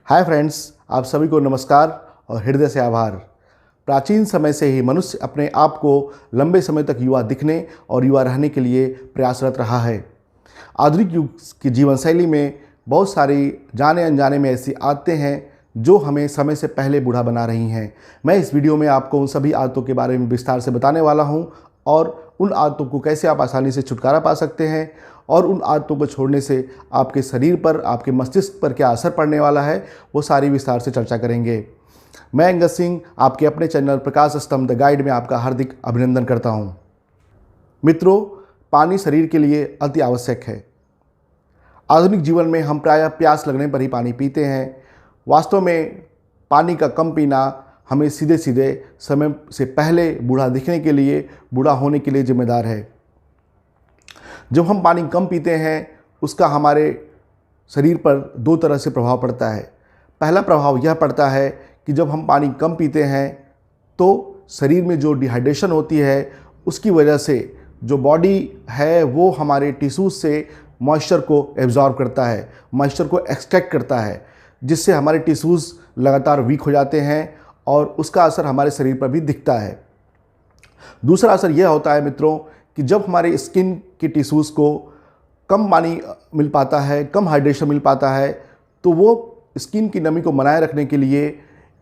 Hi friends, आप सभी को नमस्कार और हृदय से आभार। प्राचीन समय से ही मनुष्य अपने आप को लंबे समय तक युवा दिखने और युवा रहने के लिए प्रयासरत रहा है। आधुनिक युग की जीवन शैली में बहुत सारी जाने अनजाने में ऐसी आदतें हैं जो हमें समय से पहले बूढ़ा बना रही हैं। मैं इस वीडियो में आपको उन सभी आदतों के बारे में विस्तार से बताने वाला हूं और उन आदतों को कैसे आप आसानी से छुटकारा पा सकते हैं और उन आदतों को छोड़ने से आपके शरीर पर, आपके मस्तिष्क पर क्या असर पड़ने वाला है, वो सारी विस्तार से चर्चा करेंगे। मैं अंगद सिंह आपके अपने चैनल प्रकाश स्तंभ द गाइड में आपका हार्दिक अभिनंदन करता हूं। मित्रों, पानी शरीर के लिए अति आवश्यक है। आधुनिक जीवन में हम प्रायः प्यास लगने पर ही पानी पीते हैं। वास्तव में पानी का कम पीना हमें सीधे सीधे समय से पहले बूढ़ा दिखने के लिए, बूढ़ा होने के लिए जिम्मेदार है। जब हम पानी कम पीते हैं उसका हमारे शरीर पर दो तरह से प्रभाव पड़ता है। पहला प्रभाव यह पड़ता है कि जब हम पानी कम पीते हैं तो शरीर में जो डिहाइड्रेशन होती है उसकी वजह से जो बॉडी है वो हमारे टिश्यूज से मॉइस्चर को एब्जॉर्ब करता है, मॉइस्चर को एक्सट्रैक्ट करता है, जिससे हमारे टिश्यूज लगातार वीक हो जाते हैं और उसका असर हमारे शरीर पर भी दिखता है। दूसरा असर यह होता है मित्रों कि जब हमारे स्किन के टिश्यूज़ को कम पानी मिल पाता है, कम हाइड्रेशन मिल पाता है, तो वो स्किन की नमी को बनाए रखने के लिए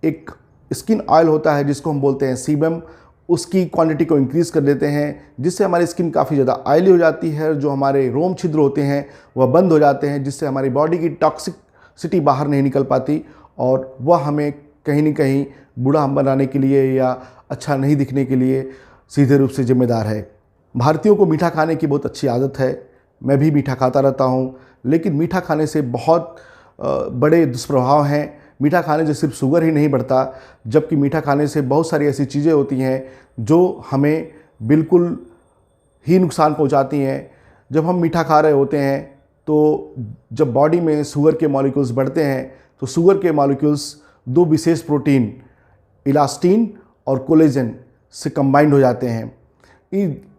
एक स्किन ऑयल होता है जिसको हम बोलते हैं सीबम, उसकी क्वांटिटी को इंक्रीज़ कर देते हैं, जिससे हमारी स्किन काफ़ी ज़्यादा ऑयली हो जाती है। जो हमारे रोम छिद्र होते हैं वह बंद हो जाते हैं, जिससे हमारी बॉडी की टॉक्सिसिटी बाहर नहीं निकल पाती और वह हमें कहीं न कहीं बूढ़ा बनाने के लिए या अच्छा नहीं दिखने के लिए सीधे रूप से जिम्मेदार है। भारतीयों को मीठा खाने की बहुत अच्छी आदत है। मैं भी मीठा खाता रहता हूँ, लेकिन मीठा खाने से बहुत बड़े दुष्प्रभाव हैं। मीठा खाने से सिर्फ शुगर ही नहीं बढ़ता, जबकि मीठा खाने से बहुत सारी ऐसी चीज़ें होती हैं जो हमें बिल्कुल ही नुकसान पहुँचाती हैं। जब हम मीठा खा रहे होते हैं तो जब बॉडी में शुगर के मॉलिक्यूल्स बढ़ते हैं तो शुगर के मॉलिक्यूल्स दो विशेष प्रोटीन इलास्टिन और कोलेजन से कंबाइंड हो जाते हैं।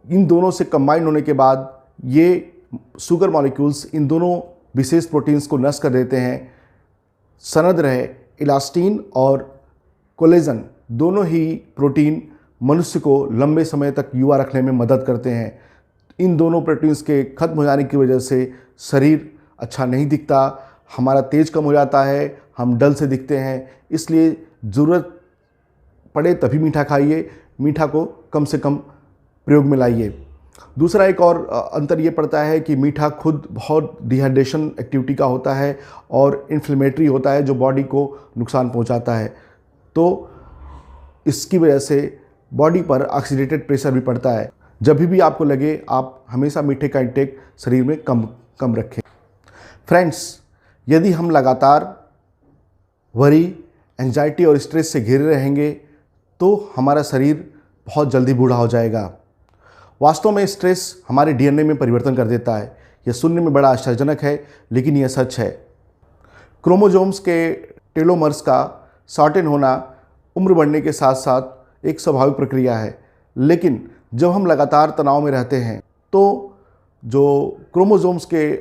इन दोनों से कंबाइंड होने के बाद ये शुगर मॉलिक्यूल्स इन दोनों विशेष प्रोटीन्स को नष्ट कर देते हैं। सनद रहे, इलास्टिन और कोलेजन दोनों ही प्रोटीन मनुष्य को लंबे समय तक युवा रखने में मदद करते हैं। इन दोनों प्रोटीन्स के खत्म हो जाने की वजह से शरीर अच्छा नहीं दिखता, हमारा तेज कम हो जाता है, हम डल से दिखते हैं। इसलिए ज़रूरत पड़े तभी मीठा खाइए, मीठा को कम से कम प्रयोग में लाइए। दूसरा एक और अंतर ये पड़ता है कि मीठा खुद बहुत डिहाइड्रेशन एक्टिविटी का होता है और इन्फ्लेमेटरी होता है, जो बॉडी को नुकसान पहुंचाता है। तो इसकी वजह से बॉडी पर ऑक्सीडेटेड प्रेशर भी पड़ता है। जब भी आपको लगे आप हमेशा मीठे का इंटेक शरीर में कम रखें। फ्रेंड्स, यदि हम लगातार वरी, एंजाइटी और स्ट्रेस से घिरे रहेंगे तो हमारा शरीर बहुत जल्दी बूढ़ा हो जाएगा। वास्तव में स्ट्रेस हमारे डीएनए में परिवर्तन कर देता है। यह सुनने में बड़ा आश्चर्यजनक है, लेकिन यह सच है। क्रोमोसोम्स के टेलोमर्स का शॉर्टेन होना उम्र बढ़ने के साथ साथ एक स्वाभाविक प्रक्रिया है, लेकिन जब हम लगातार तनाव में रहते हैं तो जो क्रोमोसोम्स के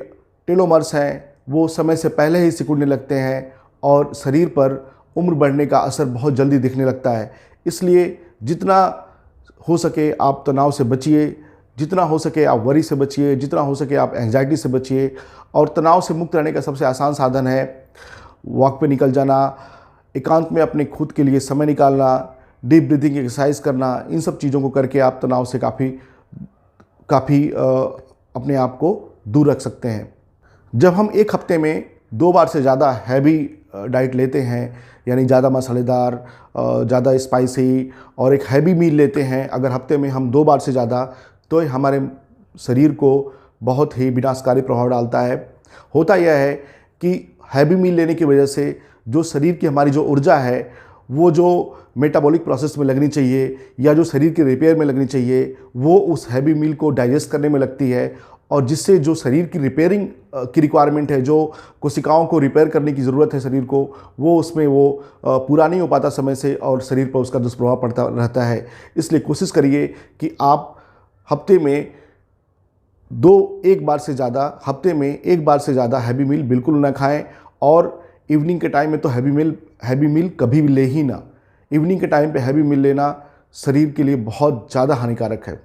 टेलोमर्स हैं वो समय से पहले ही सिकुड़ने लगते हैं और शरीर पर उम्र बढ़ने का असर बहुत जल्दी दिखने लगता है। इसलिए जितना हो सके आप तनाव से बचिए, जितना हो सके आप वरी से बचिए, जितना हो सके आप एंजाइटी से बचिए। और तनाव से मुक्त रहने का सबसे आसान साधन है वॉक पे निकल जाना, एकांत में अपने खुद के लिए समय निकालना, डीप ब्रीथिंग एक्सरसाइज करना। इन सब चीज़ों को करके आप तनाव से काफ़ी अपने आप को दूर रख सकते हैं। जब हम एक हफ्ते में 2 बार से ज़्यादा हैवी डाइट लेते हैं, यानी ज़्यादा मसालेदार, ज़्यादा स्पाइसी और एक हैवी मील लेते हैं, अगर हफ्ते में हम 2 बार से ज़्यादा, तो हमारे शरीर को बहुत ही विनाशकारी प्रभाव डालता है। होता यह है कि हैवी मील लेने की वजह से जो शरीर की हमारी जो ऊर्जा है वो जो मेटाबॉलिक प्रोसेस में लगनी चाहिए या जो शरीर के रिपेयर में लगनी चाहिए वो उस हैवी मील को डाइजेस्ट करने में लगती है, और जिससे जो शरीर की रिपेयरिंग की रिक्वायरमेंट है, जो कोशिकाओं को रिपेयर करने की ज़रूरत है शरीर को, वो उसमें वो पूरा नहीं हो पाता समय से और शरीर पर उसका दुष्प्रभाव पड़ता रहता है। इसलिए कोशिश करिए कि आप हफ्ते में एक बार से ज़्यादा हैवी मील बिल्कुल ना खाएं और इवनिंग के टाइम में तो हैवी मील कभी भी ले ही ना। इवनिंग के टाइम पे हैवी मील लेना शरीर के लिए बहुत ज़्यादा हानिकारक है।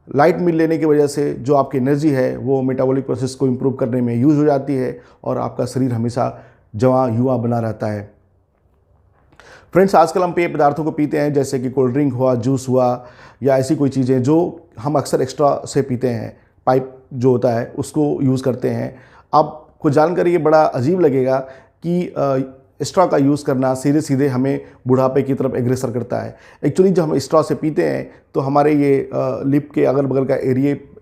लाइट मील लेने की वजह से जो आपकी एनर्जी है वो मेटाबॉलिक प्रोसेस को इम्प्रूव करने में यूज़ हो जाती है और आपका शरीर हमेशा जवां युवा बना रहता है। फ्रेंड्स, आजकल हम पेय पदार्थों को पीते हैं, जैसे कि कोल्ड ड्रिंक हुआ, जूस हुआ, या ऐसी कोई चीज़ें जो हम अक्सर एक्स्ट्रा से पीते हैं। पाइप जो होता है उसको यूज़ करते हैं। आपको जानकर ये बड़ा अजीब लगेगा कि स्ट्रॉ का यूज़ करना सीधे सीधे हमें बुढ़ापे की तरफ एग्रेसर करता है। एक्चुअली जब हम स्ट्रॉ से पीते हैं तो हमारे ये लिप के अगल बगल का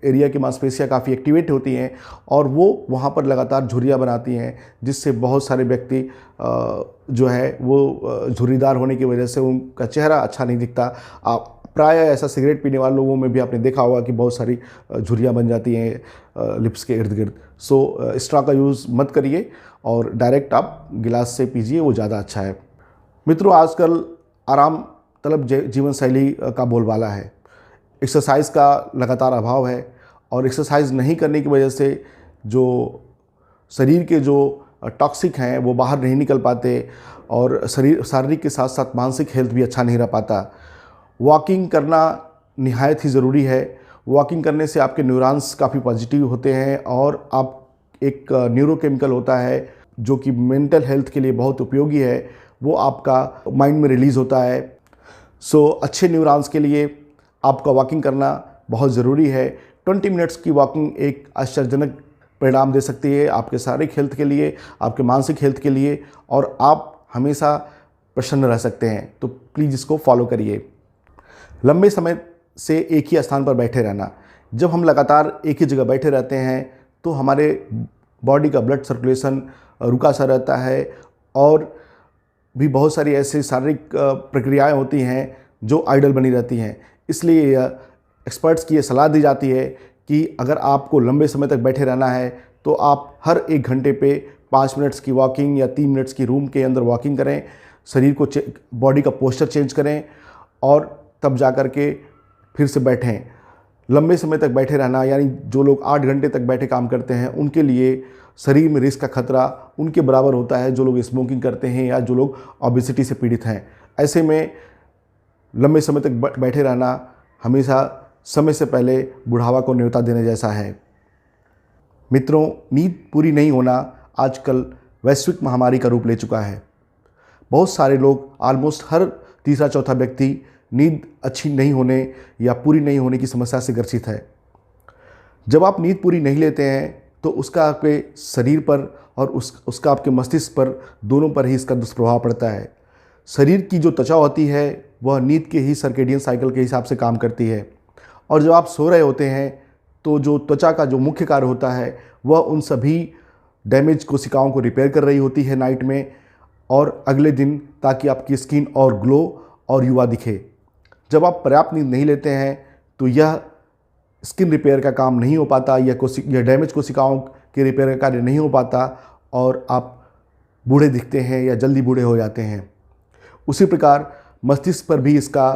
एरिया की मांसपेशियाँ काफ़ी एक्टिवेट होती हैं और वो वहाँ पर लगातार झुर्रियाँ बनाती हैं, जिससे बहुत सारे व्यक्ति जो है वो झुर्रीदार होने की वजह से उनका चेहरा अच्छा नहीं दिखता। आप प्राय ऐसा सिगरेट पीने वाले लोगों में भी आपने देखा होगा कि बहुत सारी झुर्रियाँ बन जाती हैं लिप्स के इर्द गिर्द। सो स्ट्रॉ का यूज़ मत करिए और डायरेक्ट आप गिलास से पीजिए, वो ज़्यादा अच्छा है। मित्रों, आजकल आराम तलब जीवन शैली का बोलबाला है। एक्सरसाइज का लगातार अभाव है और एक्सरसाइज नहीं करने की वजह से जो शरीर के जो टॉक्सिक हैं वो बाहर नहीं निकल पाते और शारीरिक के साथ साथ मानसिक हेल्थ भी अच्छा नहीं रह पाता। वॉकिंग करना निहायत ही ज़रूरी है। वॉकिंग करने से आपके न्यूरॉन्स काफ़ी पॉजिटिव होते हैं और आप एक न्यूरोकेमिकल होता है जो कि मेंटल हेल्थ के लिए बहुत उपयोगी है, वो आपका माइंड में रिलीज़ होता है। सो अच्छे न्यूरॉन्स के लिए आपका वॉकिंग करना बहुत ज़रूरी है। 20 मिनट्स की वॉकिंग एक आश्चर्यजनक परिणाम दे सकती है आपके शारीरिक हेल्थ के लिए, आपके मानसिक हेल्थ के लिए, और आप हमेशा प्रसन्न रह सकते हैं। तो प्लीज़ इसको फॉलो करिए। लंबे समय से एक ही स्थान पर बैठे रहना। जब हम लगातार एक ही जगह बैठे रहते हैं तो हमारे बॉडी का ब्लड सर्कुलेशन रुका सा रहता है और भी बहुत सारी ऐसी शारीरिक प्रक्रियाएं होती हैं जो आइडल बनी रहती हैं। इसलिए एक्सपर्ट्स की ये सलाह दी जाती है कि अगर आपको लंबे समय तक बैठे रहना है तो आप हर 1 घंटे पे 5 मिनट्स की वॉकिंग या 3 मिनट्स की रूम के अंदर वॉकिंग करें, शरीर को बॉडी का पोस्चर चेंज करें और तब जा कर के फिर से बैठें। लंबे समय तक बैठे रहना यानी जो लोग 8 घंटे तक बैठे काम करते हैं उनके लिए शरीर में रिस्क का खतरा उनके बराबर होता है जो लोग स्मोकिंग करते हैं या जो लोग ओबेसिटी से पीड़ित हैं। ऐसे में लंबे समय तक बैठे रहना हमेशा समय से पहले बुढ़ावा को न्योता देने जैसा है। मित्रों, नींद पूरी नहीं होना आजकल वैश्विक महामारी का रूप ले चुका है। बहुत सारे लोग, ऑलमोस्ट हर तीसरा चौथा व्यक्ति नींद अच्छी नहीं होने या पूरी नहीं होने की समस्या से ग्रसित है। जब आप नींद पूरी नहीं लेते हैं तो उसका आपके शरीर पर और उसका आपके मस्तिष्क पर, दोनों पर ही इसका दुष्प्रभाव पड़ता है। शरीर की जो त्वचा होती है वह नींद के ही सर्केडियन साइकिल के हिसाब से काम करती है और जब आप सो रहे होते हैं तो जो त्वचा का जो मुख्य कार्य होता है वह उन सभी डैमेज कोशिकाओं को रिपेयर कर रही होती है नाइट में और अगले दिन, ताकि आपकी स्किन और ग्लो और युवा दिखे। जब आप पर्याप्त नींद नहीं लेते हैं तो यह स्किन रिपेयर का काम नहीं हो पाता, यह डैमेज कोशिकाओं के रिपेयर का कार्य नहीं हो पाता और आप बूढ़े दिखते हैं या जल्दी बूढ़े हो जाते हैं। उसी प्रकार मस्तिष्क पर भी इसका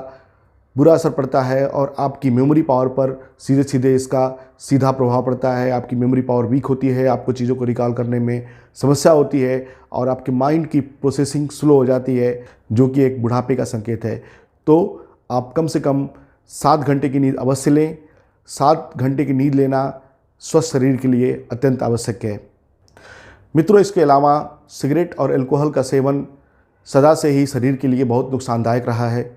बुरा असर पड़ता है और आपकी मेमोरी पावर पर सीधे सीधे इसका सीधा प्रभाव पड़ता है। आपकी मेमोरी पावर वीक होती है, आपको चीज़ों को रिकॉल करने में समस्या होती है और आपके माइंड की प्रोसेसिंग स्लो हो जाती है, जो कि एक बुढ़ापे का संकेत है। तो आप कम से कम 7 घंटे की नींद अवश्य लें। 7 घंटे की नींद लेना स्वस्थ शरीर के लिए अत्यंत आवश्यक है। मित्रों, इसके अलावा सिगरेट और अल्कोहल का सेवन सदा से ही शरीर के लिए बहुत नुकसानदायक रहा है।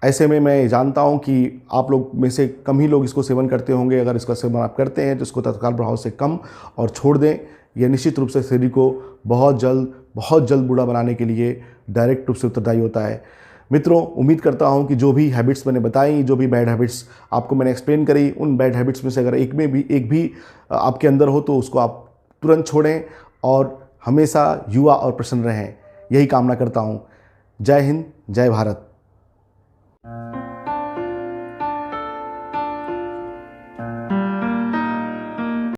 ऐसे में मैं जानता हूं कि आप लोग में से कम ही लोग इसको सेवन करते होंगे। अगर इसका सेवन आप करते हैं तो इसको तत्काल प्रभाव से कम और छोड़ दें। यह निश्चित रूप से शरीर को बहुत जल्द बूढ़ा बनाने के लिए डायरेक्ट रूप से उत्तरदायी होता है। मित्रों, उम्मीद करता हूं कि जो भी हैबिट्स मैंने बताई, जो भी बैड हैबिट्स आपको मैंने एक्सप्लेन करी, उन बैड हैबिट्स में से अगर एक भी आपके अंदर हो तो उसको आप तुरंत छोड़ें और हमेशा युवा और प्रसन्न रहें। यही कामना करता हूं। जय हिंद, जय भारत।